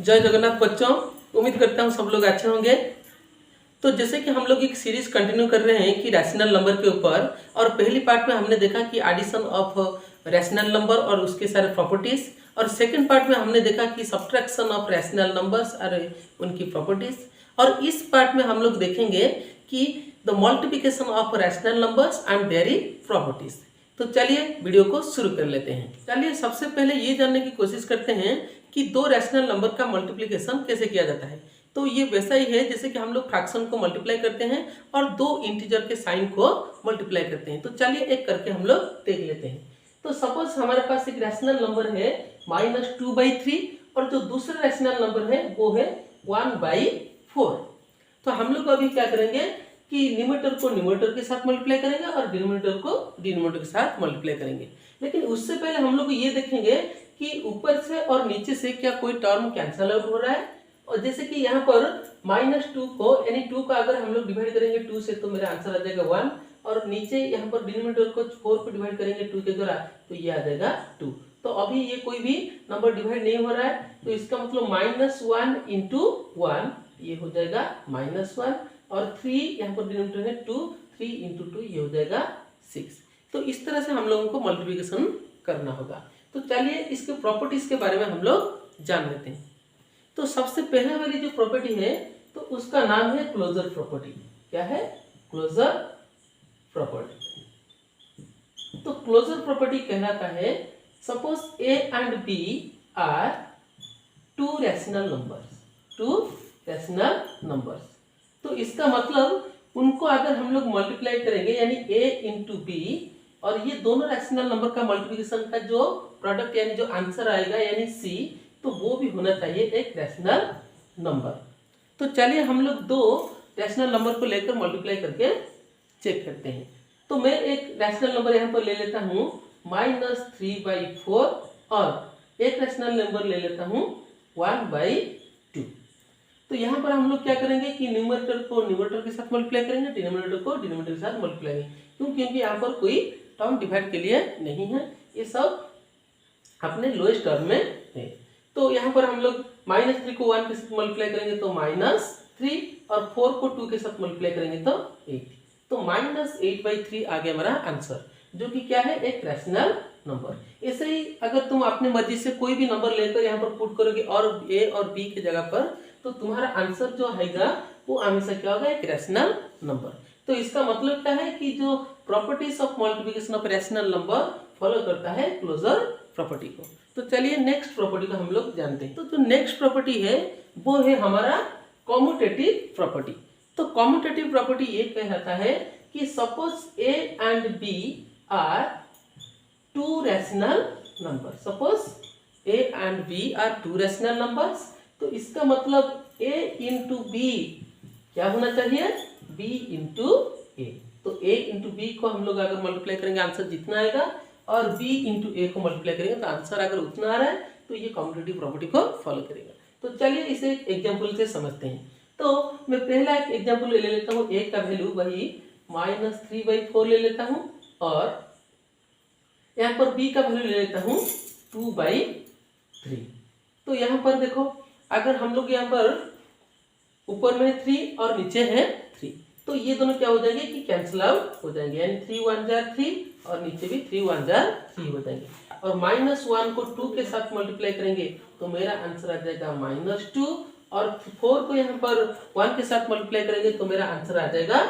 जय जगन्नाथ बच्चों, उम्मीद करता हूँ सब लोग अच्छे होंगे। तो जैसे कि हम लोग एक सीरीज कंटिन्यू कर रहे हैं कि रैशनल नंबर के ऊपर, और पहली पार्ट में हमने देखा कि एडिशन ऑफ रैशनल नंबर और उसके सारे प्रॉपर्टीज, और सेकंड पार्ट में हमने देखा कि सब्ट्रैक्शन ऑफ रैशनल नंबर्स और उनकी प्रॉपर्टीज, और इस पार्ट में हम लोग देखेंगे कि the multiplication of rational numbers and their properties. तो चलिए वीडियो को शुरू कर लेते हैं। चलिए सबसे पहले ये जानने की कोशिश करते हैं कि दो रैशनल नंबर का मल्टीप्लिकेशन कैसे किया जाता है। तो ये वैसा ही है जैसे कि हम लोग फ्रैक्शन को मल्टीप्लाई करते हैं और दो इंटीजर के साइन को मल्टीप्लाई करते हैं। तो चलिए एक करके हम लोग देख लेते हैं। तो सपोज हमारे पास एक रैशनल नंबर है -2/3 और जो दूसरा रैशनल नंबर है वो है 1/4। तो हम लोग अभी क्या करेंगे कि न्यूमरेटर को न्यूमरेटर के साथ मल्टीप्लाई करेंगे और डिनोमिनेटर को डिनोमिनेटर के साथ मल्टीप्लाई करेंगे। लेकिन उससे पहले हम लोग ये देखेंगे कि ऊपर से और नीचे से क्या कोई टर्म कैंसल आउट हो रहा है। और जैसे कि यहाँ पर -2 को यानी 2 का अगर हम लोग डिवाइड करेंगे 2 से तो मेरा आंसर आ जाएगा 1, और नीचे यहाँ पर डिनोमिनेटर को 4 को डिवाइड करेंगे 2 के द्वारा तो ये आ जाएगा 2। तो अभी ये कोई भी नंबर डिवाइड नहीं हो रहा है, तो इसका मतलब -1 × 1 ये हो जाएगा -1, और 3 यहाँ पर डिनोमिनेटर है 2, 3 × 2 ये हो जाएगा 6। तो इस तरह से हम लोगों को मल्टीप्लिकेशन करना होगा। तो चलिए इसके प्रॉपर्टीज के बारे में हम लोग जान लेते हैं। तो सबसे पहले वाली जो प्रॉपर्टी है तो उसका नाम है क्लोजर प्रॉपर्टी। क्या है? Closure property. तो क्लोजर प्रॉपर्टी कहलाता है suppose A and B are two rational numbers. तो इसका मतलब उनको अगर हम लोग मल्टीप्लाई करेंगे यानी a × b, और ये दोनों रैशनल नंबर का मल्टीप्लिकेशन का जो प्रोडक्ट यानी जो आंसर आएगा यानी c, तो वो भी होना चाहिए एक रैशनल नंबर। तो चलिए हम लोग दो रैशनल नंबर को लेकर मल्टीप्लाई करके चेक करते हैं। तो मैं एक रैशनल नंबर यहाँ पर ले लेता हूँ -3/4 और एक रैशनल नंबर ले लेता हूँ 1/2। तो यहाँ पर हम लोग क्या करेंगे कि न्यूमरेटर को न्यूमरेटर के साथ मल्टीप्लाई करेंगे, डिनोमिनेटर को डिनोमिनेटर के साथ मल्टीप्लाई करेंगे। क्यों? क्योंकि यहाँ पर कोई टर्म डिवाइड के लिए नहीं है, ये सब अपने लोएस्ट टर्म में है। तो यहाँ पर हम लोग -3 को 1 के साथ मल्टीप्लाई करेंगे तो -3, और 4 को 2 के साथ मल्टीप्लाई करेंगे तो 8। तो -8/3 आ गया हमारा आंसर, जो कि क्या है? एक रैशनल नंबर। ऐसे ही अगर तुम अपने मर्जी से कोई भी नंबर लेकर यहाँ पर पुट करोगे और a और b की जगह पर, तो तुम्हारा आंसर जो आएगा वो हमेशा क्या होगा? एक रैशनल नंबर। तो इसका मतलब क्या है कि जो properties of multiplication of rational number follow करता है क्लोजर प्रॉपर्टी को। तो चलिए नेक्स्ट प्रॉपर्टी को हम लोग जानते हैं। तो जो नेक्स्ट प्रॉपर्टी है वो है हमारा कॉम्यूटेटिव प्रॉपर्टी। तो कॉम्यूटेटिव प्रॉपर्टी ये कहलाता है कि suppose A and B are two rational number. Suppose A and B are two rational numbers, तो इसका मतलब a × b क्या होना चाहिए? b × a। तो a × b को हम लोग अगर मल्टीप्लाई करेंगे आंसर जितना आएगा, और b × a को मल्टीप्लाई करेंगे तो आंसर अगर उतना आ रहा है तो ये कॉम्यूटेटिव प्रॉपर्टी को फॉलो करेगा। तो चलिए इसे एक एग्जांपल से समझते हैं। तो मैं पहला एक एग्जांपल ले लेता हूँ। a का वैल्यू वही -3/4 ले लेता हूँ, और यहाँ पर b का वैल्यू ले लेता हूँ 2/3। तो यहाँ पर देखो, अगर हम लोग यहाँ पर ऊपर में 3 और नीचे है 3, तो ये दोनों क्या हो जाएंगे कि कैंसिल आउट हो जाएंगे, यानी 3 × 1 = 3 और नीचे भी 3 × 1 = 3 हो जाएंगे। और -1 को 2 के साथ मल्टीप्लाई करेंगे तो मेरा आंसर आ जाएगा -2, और 4 को यहाँ पर 1 के साथ मल्टीप्लाई करेंगे तो मेरा आंसर आ जाएगा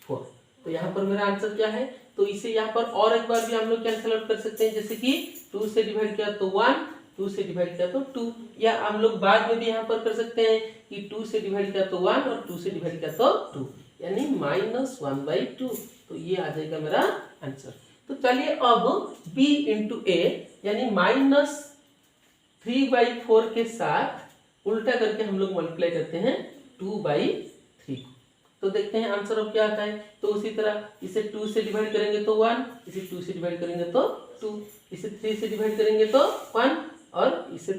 4। तो यहाँ पर मेरा आंसर क्या है? तो इसे यहाँ पर और एक बार भी हम लोग कैंसिल आउट कर सकते हैं, जैसे कि 2 से डिवाइड किया तो 1, 2 से डिवाइड किया तो 2, या हम लोग बाद में भी यहाँ पर कर सकते हैं कि 2 से डिवाइड किया तो 1 और 2 से डिवाइड किया तो 2, यानी -1/2। तो ये आ जाएगा मेरा आंसर। तो चलिए अब b × a यानी -3/4 के साथ उल्टा करके हम लोग मल्टीप्लाई करते हैं 2/3 को। तो देखते हैं आंसर अब क्या आता है। तो उसी तरह इसे 2 से डिवाइड करेंगे तो 1, इसे 2 से डिवाइड करेंगे तो 2, इसे 3 से डिवाइड करेंगे तो 1, और इसे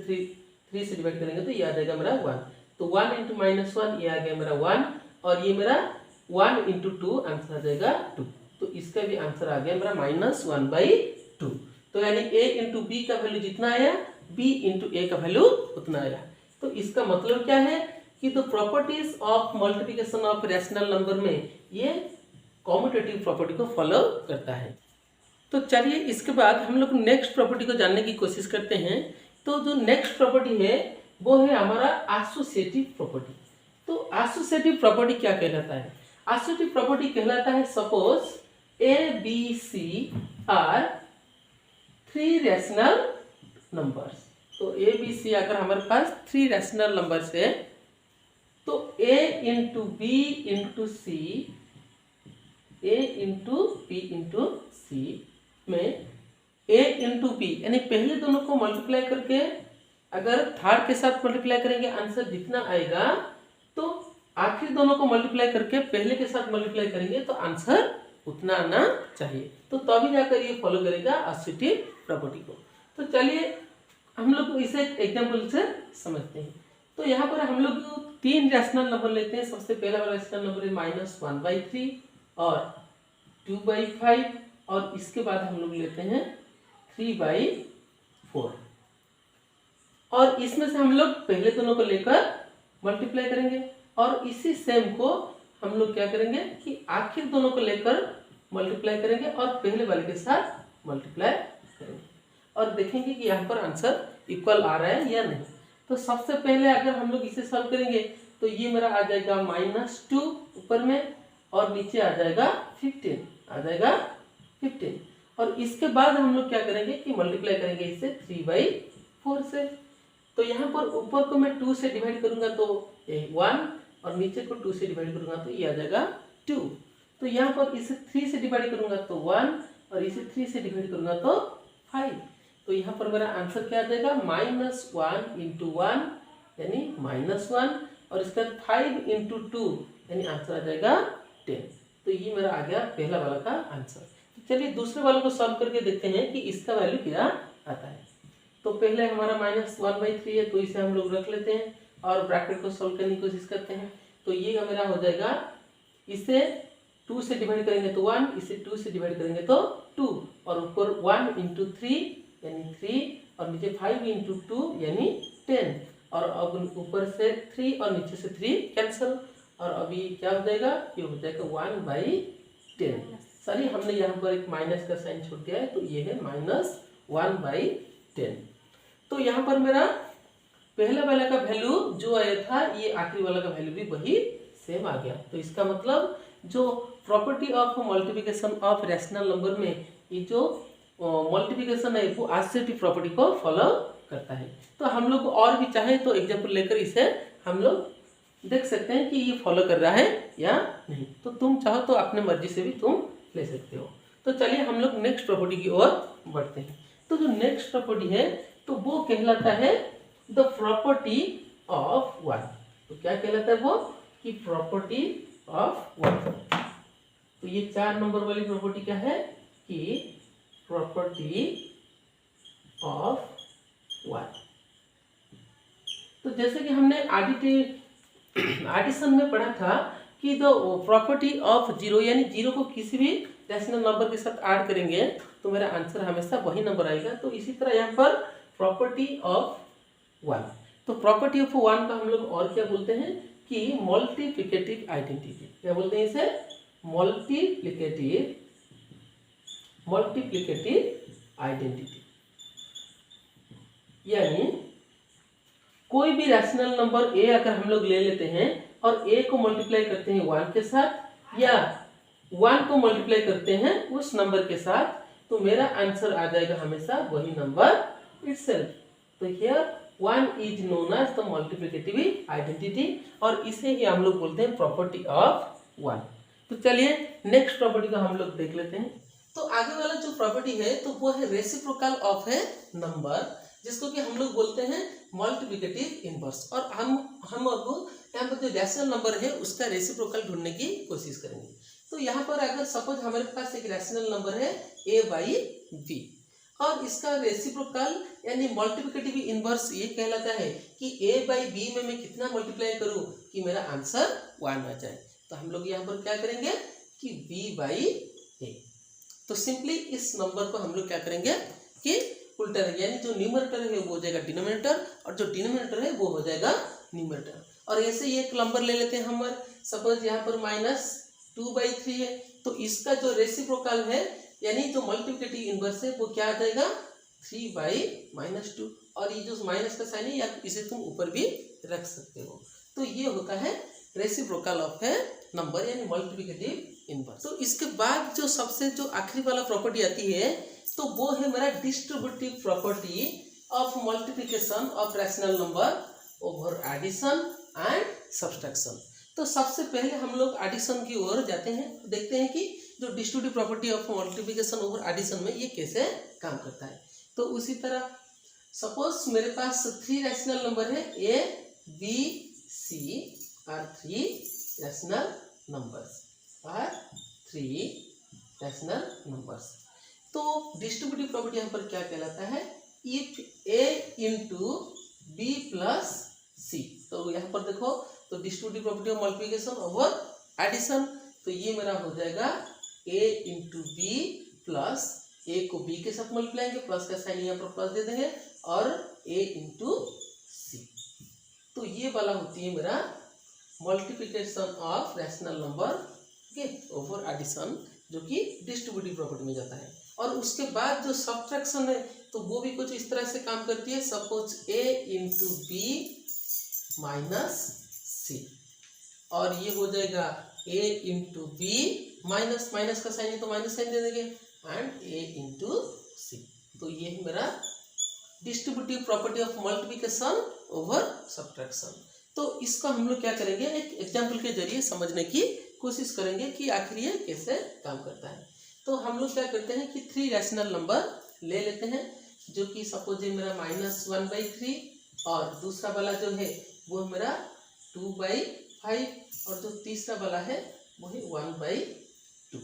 3 से डिवाइड करेंगे तो ये आ जाएगा मेरा 1। तो 1 × -1 ये आ गया मेरा 1, और ये मेरा 1 × 2 आंसर आ जाएगा 2। तो इसका भी आंसर आ गया मेरा -1/2। तो यानी a × b का वैल्यू जितना आया b × a का वैल्यू उतना आया। तो इसका मतलब क्या है कि the properties of multiplication of rational number में ये कॉम्यूटेटिव प्रॉपर्टी को फॉलो करता है। तो चलिए इसके बाद हम लोग नेक्स्ट प्रॉपर्टी को जानने की कोशिश करते हैं। तो जो नेक्स्ट प्रॉपर्टी है वो है हमारा एसोसिएटिव प्रॉपर्टी। तो एसोसिएटिव प्रॉपर्टी क्या कहलाता है? एसोसिएटिव प्रॉपर्टी कहलाता है suppose A B C are 3 rational numbers. तो ए बी सी अगर हमारे पास 3 रैशनल नंबर्स है तो a into B into C, a into B into C में a इंटू बी यानी पहले दोनों को मल्टीप्लाई करके अगर थर्ड के साथ मल्टीप्लाई करेंगे आंसर जितना आएगा, तो आखिर दोनों को मल्टीप्लाई करके पहले के साथ मल्टीप्लाई करेंगे तो आंसर उतना आना चाहिए। तो तभी जाकर ये फॉलो करेगा एसोसिएटिव प्रॉपर्टी को। तो चलिए हम लोग इसे एग्जाम्पल से समझते हैं। तो यहाँ पर हम लोग 3 रैशनल नंबर लेते हैं। सबसे पहला वाला रैशनल नंबर है -1/3 और 2/5 और इसके बाद हम लोग लेते हैं 3/4 और इसमें से हम लोग पहले दोनों को लेकर मल्टीप्लाई करेंगे और इसी सेम को हम लोग क्या करेंगे कि आखिर दोनों को लेकर मल्टीप्लाई करेंगे और पहले वाले के साथ मल्टीप्लाई करेंगे और देखेंगे कि यहाँ पर आंसर इक्वल आ रहा है या नहीं। तो सबसे पहले अगर हम लोग इसे सॉल्व करेंगे तो ये मेरा आ जाएगा -2 ऊपर में और नीचे आ जाएगा 15 और इसके बाद हम लोग क्या करेंगे कि मल्टीप्लाई करेंगे इसे 3/4 से। तो यहाँ पर ऊपर को मैं 2 से डिवाइड करूंगा तो 1 और नीचे को 2 से डिवाइड करूंगा तो ये आ जाएगा 2। तो यहाँ पर इसे 3 से डिवाइड करूंगा तो 1 और इसे 3 से डिवाइड करूंगा तो 5। तो यहाँ पर मेरा आंसर क्या आ जाएगा -1 इंटू 1 यानी -1 और इसका 5 इंटू 2 यानी आंसर आ जाएगा 10। तो ये मेरा आ गया पहला वाला का आंसर। तो चलिए दूसरे वाले को सॉल्व करके देखते हैं कि इसका वैल्यू क्या आता है। तो पहले हमारा -1/3 है तो इसे हम लोग रख लेते हैं और ब्रैकेट को सॉल्व करने की कोशिश करते हैं। तो ये मेरा हो जाएगा, इसे 2 से डिवाइड करेंगे तो 1, इसे 2 से डिवाइड करेंगे तो 2 और ऊपर 1 इंटू 3 यानी 3 और नीचे 5 इंटू 2 यानी 10 और अब ऊपर से 3 और नीचे से 3 कैंसिल और अभी क्या हो जाएगा, ये हो जाएगा 1/10। सॉरी हमने यहाँ पर एक माइनस का साइन छोड़ दिया है तो ये है -1/10। तो यहाँ पर मेरा पहले वाला का वैल्यू जो आया था ये आखिरी वाला का वैल्यू भी वही सेम आ गया। तो इसका मतलब जो property of multiplication of rational number में ये जो मल्टीप्लिकेशन है वो एसोसिएटिव प्रॉपर्टी को फॉलो करता है। तो हम लोग और भी चाहे तो एग्जांपल लेकर इसे हम लोग देख सकते हैं कि ये फॉलो कर रहा है या नहीं। तो तुम चाहो तो अपने मर्जी से भी तुम ले सकते हो। तो चलिए हम लोग नेक्स्ट प्रॉपर्टी की ओर बढ़ते हैं। तो जो नेक्स्ट प्रॉपर्टी है तो वो कहलाता है द प्रॉपर्टी ऑफ 1। तो क्या कहलाता है वो कि प्रॉपर्टी ऑफ 1। तो ये 4 नंबर वाली प्रॉपर्टी क्या है कि प्रॉपर्टी ऑफ 1। तो जैसे कि हमने एडिशन में पढ़ा था कि द प्रॉपर्टी ऑफ 0 यानी 0 को किसी भी रैशनल नंबर के साथ ऐड करेंगे तो मेरा आंसर हमेशा वही नंबर आएगा। तो इसी तरह यहाँ पर प्रॉपर्टी ऑफ 1। तो प्रॉपर्टी ऑफ 1 का हम लोग और क्या बोलते हैं कि मल्टीप्लिकेटिव आइडेंटिटी। क्या बोलते हैं इसे? Multiplicative identity. यानी कोई भी रैशनल नंबर a अगर हम लोग ले लेते हैं और a को मल्टीप्लाई करते हैं 1 के साथ या 1 को मल्टीप्लाई करते हैं उस नंबर के साथ तो मेरा आंसर आ जाएगा हमेशा वही नंबर इटसेल्फ। तो here 1 is known as the multiplicative identity और इसे ही हम लोग बोलते हैं प्रॉपर्टी ऑफ 1। तो चलिए नेक्स्ट प्रॉपर्टी को हम लोग देख लेते हैं। तो आगे वाला जो प्रॉपर्टी है तो वो है रेसिप्रोकल ऑफ ए नंबर, जिसको कि हम लोग बोलते हैं मल्टीप्लिकेटिव इनवर्स। और हम अब यहाँ पर जो रैशनल नंबर है उसका रेसिप्रोकल ढूंढने की कोशिश करेंगे। तो यहाँ पर अगर सपोज हमारे पास एक रैशनल नंबर है a/b और इसका रेसिप्रोकल यानी मल्टीप्लिकेटिव इनवर्स ये कहलाता है कि a/b में मैं कितना मल्टीप्लाई करूँ कि मेरा आंसर 1 आ जाए। तो हम लोग यहाँ पर क्या करेंगे कि b/a। तो सिंपली इस नंबर को हम लोग क्या करेंगे कि उल्टा रहेगा, यानी जो न्यूमरेटर है वो हो जाएगा डिनोमिनेटर और जो डिनोमिनेटर है वो हो जाएगा न्यूमरेटर। और ऐसे ही एक नंबर ले लेते हैं हम, सपोज यहाँ पर -2/3 है, तो इसका जो रेसिप्रोकल है यानी जो मल्टीप्लिकेटिव इनवर्स है वो क्या आ जाएगा 3/-2। और ये जो माइनस का साइन है या इसे तुम ऊपर भी रख सकते हो। तो ये होता है रेसिप्रोकल ऑफ है नंबर यानी मल्टीप्लिकेटिव इनवर्स। तो इसके बाद जो सबसे जो आखिरी वाला प्रॉपर्टी आती है तो वो है मेरा distributive property of multiplication of rational number over addition and subtraction. तो सबसे पहले हम लोग एडिशन की ओर जाते हैं, देखते हैं कि जो distributive property of multiplication over addition में ये कैसे काम करता है। तो उसी तरह सपोज मेरे पास 3 रैशनल नंबर है, A B C are 3 rational numbers, are 3 rational numbers. तो डिस्ट्रीब्यूटिव प्रॉपर्टी यहाँ पर क्या कहलाता है, if A into B plus C. तो यहाँ पर देखो तो distributive property of multiplication over addition, तो ये मेरा हो जाएगा A into B plus, A को बी के साथ मल्टीप्लाई, प्लस का साइन यहाँ पर प्लस दे देंगे, और ए इंटू सी। तो ये वाला होती है मेरा multiplication of rational number over addition, जो कि डिस्ट्रीब्यूटिव प्रॉपर्टी में जाता है। और उसके बाद जो सब्ट्रैक्शन है तो वो भी कुछ इस तरह से काम करती है, सपोज ए इंटू बी माइनस सी, और ये हो जाएगा A into B minus, minus का साइन है तो माइनस साइन दे देंगे, एंड ए इंटू सी। तो ये है मेरा distributive property of multiplication over subtraction. तो इसका हम लोग क्या करेंगे, एक एग्जाम्पल के जरिए समझने की कोशिश करेंगे कि आखिर ये कैसे काम करता है। तो हम लोग क्या करते हैं कि 3 रैशनल नंबर ले लेते हैं, जो कि सपोज है मेरा -1/3, और दूसरा वाला जो है वो मेरा 2/5, और जो तीसरा वाला है वो है 1/2।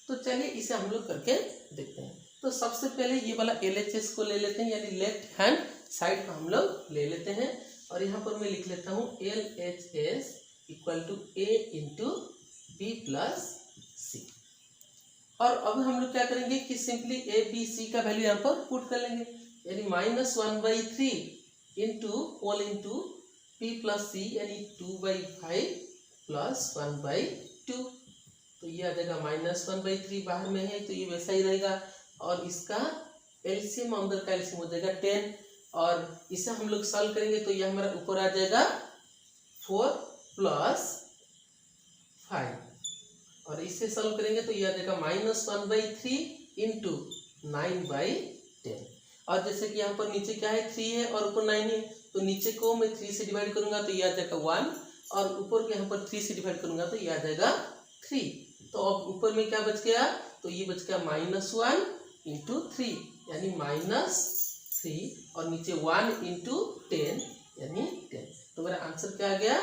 तो चलिए इसे हम लोग करके देखते हैं। तो सबसे पहले ये वाला LHS को ले लेते हैं, यानी लेफ्ट हैंड साइड का हम लोग ले लेते हैं, और यहाँ पर मैं लिख लेता हूँ LHS equal to A into B plus C. और अब हम लोग क्या करेंगे कि सिंपली ए बी सी का वैल्यू यहाँ पर पुट कर लेंगे, यानी -1/3 into whole into P plus C, यानी 2/5 प्लस 1/2। तो ये आ जाएगा -1/3, बाहर में है तो ये वैसा ही रहेगा, और इसका एलसीएम अंदर का एलसीएम हो जाएगा 10, और इसे हम लोग सॉल्व करेंगे तो ये हमारा ऊपर आ जाएगा 4 प्लस 5, और इसे सॉल्व करेंगे तो ये आ जाएगा -1/3 इंटू 9/10। और जैसे कि यहाँ पर नीचे क्या है 3 है और ऊपर 9 है, तो नीचे को मैं 3 से डिवाइड करूंगा तो ये आ जाएगा 1, और ऊपर को यहाँ पर 3 से डिवाइड करूंगा तो ये आ जाएगा 3। तो अब ऊपर में क्या बच गया, तो ये बच गया -1 इंटू 3 यानी -3, और नीचे 1 इंटू 10 यानी 10। तो मेरा आंसर क्या आ गया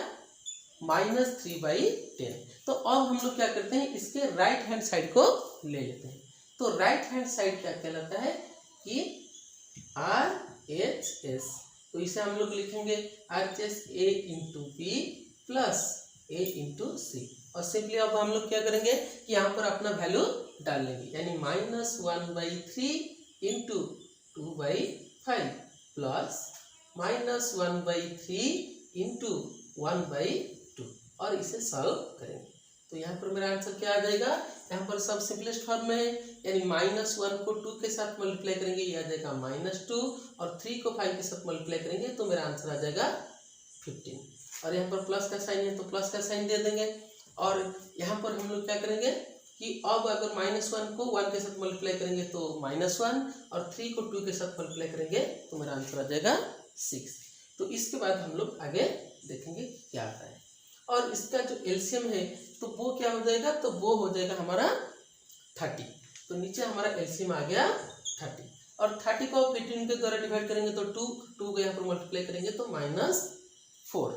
-3/10। तो अब हम लोग क्या करते हैं, इसके राइट हैंड साइड को ले लेते हैं। तो राइट हैंड साइड क्या कहलाता है कि RHS, तो इसे हम लोग लिखेंगे RHS A into B plus A into C, और सिंपली अब हम लोग क्या करेंगे कि यहाँ पर अपना वैल्यू डाल लेंगे, यानी -1/3 इंटू 2/5 प्लस -1/3 इंटू 1/2, और इसे सॉल्व करेंगे। तो यहाँ पर मेरा आंसर क्या आ जाएगा, यहाँ पर सब सिंपलेस्ट फॉर्म में है, यानी -1 को 2 के साथ मल्टीप्लाई करेंगे ये आ जाएगा -2, और 3 को 5 के साथ मल्टीप्लाई करेंगे तो मेरा आंसर आ जाएगा 15, और यहाँ पर प्लस का साइन है तो प्लस का साइन दे देंगे। और यहाँ पर हम लोग क्या करेंगे कि अब अगर -1 को 1 के साथ मल्टीप्लाई करेंगे तो -1, और 3 को 2 के साथ मल्टीप्लाई करेंगे तो मेरा आंसर आ जाएगा 6। तो इसके बाद हम लोग आगे देखेंगे क्या आता है, और इसका जो एलसीएम है तो वो क्या हो जाएगा, तो वो हो जाएगा हमारा 30। तो नीचे हमारा एलसीएम आ गया 30, और 30 को 15 के द्वारा डिवाइड करेंगे तो 2 को यहाँ पर मल्टीप्लाई करेंगे तो -4,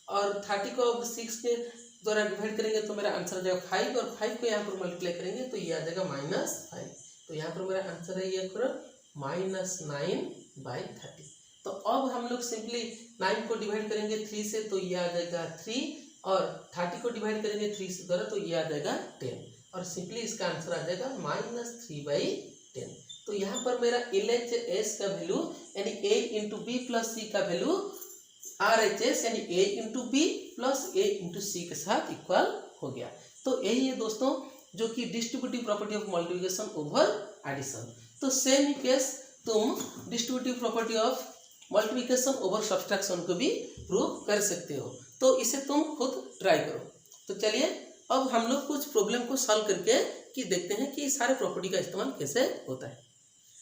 और 30 को अब 6 के द्वारा डिवाइड करेंगे तो मेरा आंसर आ जाएगा 5, और 5 को यहाँ पर मल्टीप्लाई करेंगे तो ये आ जाएगा -5। तो यहाँ पर मेरा आंसर है ये -9/30। तो अब हम लोग सिंपली 9 को डिवाइड करेंगे 3 से तो ये आ जाएगा 3, और 30 को डिवाइड करेंगे 3 से द्वारा तो ये आ जाएगा 10, और सिंपली इसका आंसर आ जाएगा -3/10। तो यहाँ पर मेरा LHS का वैल्यू यानी A into B plus C का वैल्यू RHS यानी A into B plus A into C के साथ इक्वल हो गया। तो यही है दोस्तों जो कि distributive property of multiplication over addition. तो सेम ही केस तुम distributive property of multiplication over subtraction को भी प्रूव कर सकते हो। तो इसे तुम खुद ट्राई करो। तो चलिए अब हम लोग कुछ प्रॉब्लम को सॉल्व करके कि देखते हैं कि सारे प्रॉपर्टी का इस्तेमाल कैसे होता है।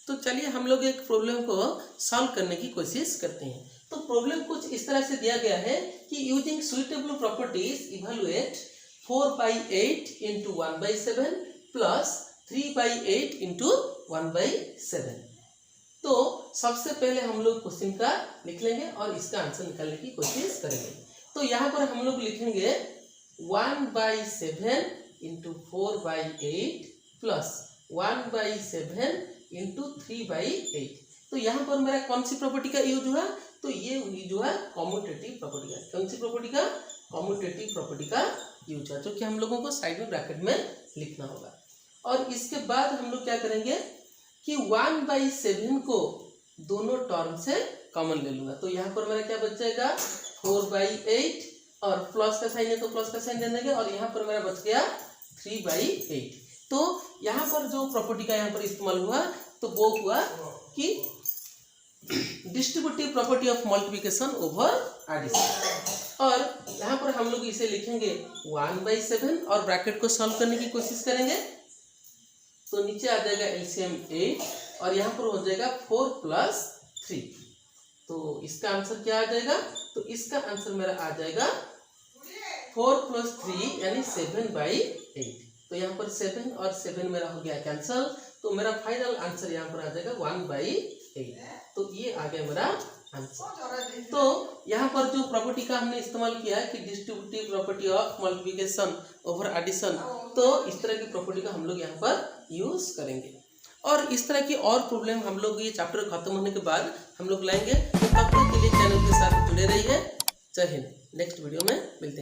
तो चलिए हम लोग एक प्रॉब्लम को सॉल्व करने की कोशिश करते हैं। तो प्रॉब्लम कुछ इस तरह से दिया गया है कि using suitable properties evaluate 4/8 into 1/7 plus 3/8 into 1/7। तो सबसे पहले हम लोग क्वेश्चन का लिख लेंगे और इसका आंसर निकालने की कोशिश करेंगे। तो यहाँ पर हम लोग लिखेंगे 1/7 इंटू 4/8 प्लस 1/7 इंटू 3/8। तो यहाँ पर मेरा कौन सी प्रॉपर्टी का यूज हुआ? तो ये यूज हुआ कम्यूटेटिव प्रॉपर्टी का। कौन सी प्रॉपर्टी का? कम्यूटेटिव प्रॉपर्टी का यूज हुआ, जो कि हम लोगों को साइड में ब्रैकेट में लिखना होगा। और इसके बाद हम लोग क्या करेंगे कि 1/7 को दोनों टर्म से कॉमन ले लूंगा। तो यहाँ पर मेरा क्या बच जाएगा 4/8 और प्लस का साइन है तो प्लस का साइन दे देंगे और यहाँ पर मेरा बच गया 3/8। तो यहाँ पर जो प्रॉपर्टी का यहाँ पर इस्तेमाल हुआ तो वो हुआ कि distributive property of multiplication over addition. और यहाँ पर हम लोग इसे लिखेंगे 1/7 और ब्रैकेट को सॉल्व करने की कोशिश करेंगे। तो नीचे आ जाएगा LCM 8 और यहाँ पर हो जाएगा 4 + 3। तो इसका आंसर क्या आ जाएगा? तो इसका आंसर मेरा आ जाएगा 4 + 3 यानी 7/8। तो यहाँ पर 7 और 7 मेरा हो गया कैंसल। तो मेरा फाइनल आंसर यहाँ पर आ जाएगा 1/8। तो ये आ गया मेरा आंसर। तो यहाँ पर जो प्रॉपर्टी का हमने इस्तेमाल किया है कि distributive property of multiplication over addition, तो इस तरह की प्रॉपर्टी का हम लोग यहाँ पर यूज करेंगे। और इस तरह की और प्रॉब्लम हम लोग ये चैप्टर खत्म होने के बाद हम लोग लाएंगे। तो तब तक के लिए चैनल के साथ जुड़े रहिए। जय हिंद। नेक्स्ट वीडियो में मिलते हैं।